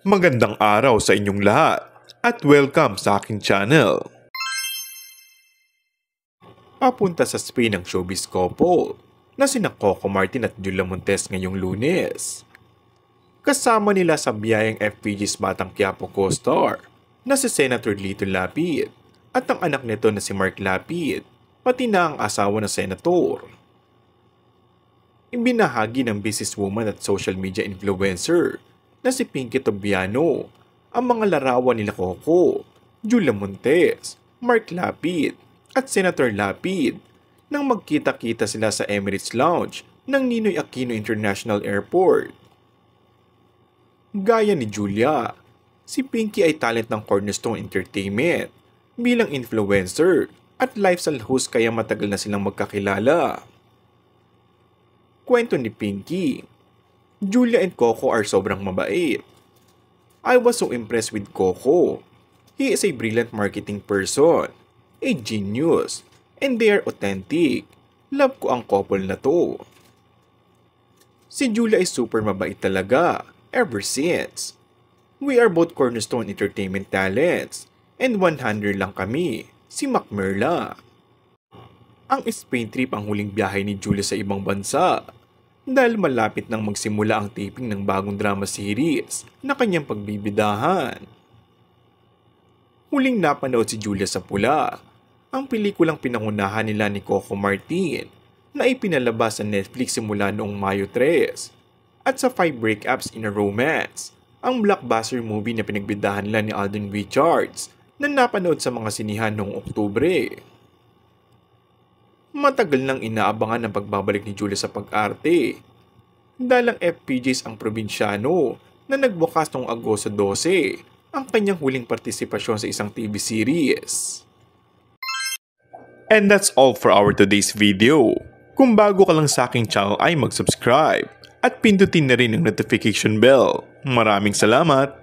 Magandang araw sa inyong lahat at welcome sa aking channel. Papunta sa Spain ang showbiz couple na sina Coco Martin at Julia Montes ngayong Lunes. Kasama nila sa biyayang FPG's Batang Quiapo co-star na si Senator Lito Lapid at ang anak nito na si Mark Lapid, pati na ang asawa na senator. Ibinahagi ng businesswoman at social media influencer na si Pinky Tobiano ang mga larawan nila Coco, Julia Montes, Mark Lapid at Senator Lapid nang magkita-kita sila sa Emirates Lounge ng Ninoy Aquino International Airport. Gaya ni Julia, si Pinky ay talent ng Cornerstone Entertainment bilang influencer at lifestyle host kaya matagal na silang magkakilala. Kwento ni Pinky, Julia and Coco are sobrang mabait. I was so impressed with Coco. He is a brilliant marketing person, a genius, and they are authentic. Love ko ang couple na to. Si Julia ay super mabait talaga, ever since. We are both Cornerstone Entertainment talents, and 100 lang kami, si Mac Merla. Ang Spain trip ang huling biyahe ni Julia sa ibang bansa dahil malapit nang magsimula ang taping ng bagong drama series na kanyang pagbibidahan. Huling napanood si Julia sa Pula, ang pelikulang pinangunahan nila ni Coco Martin na ipinalabas sa Netflix simula noong Mayo 3, at sa 5 Breakups in a Romance, ang blockbuster movie na pinagbidahan nila ni Alden Richards na napanood sa mga sinihan noong Oktubre. Matagal nang inaabangan ang pagbabalik ni Julia sa pag-arte. Dahil ang FPJs ang probinsyano na nagbukas noong Agosto 12 ang kanyang huling partisipasyon sa isang TV series. And that's all for our today's video. Kung bago ka lang sa aking channel ay mag-subscribe at pindutin na rin ang notification bell. Maraming salamat!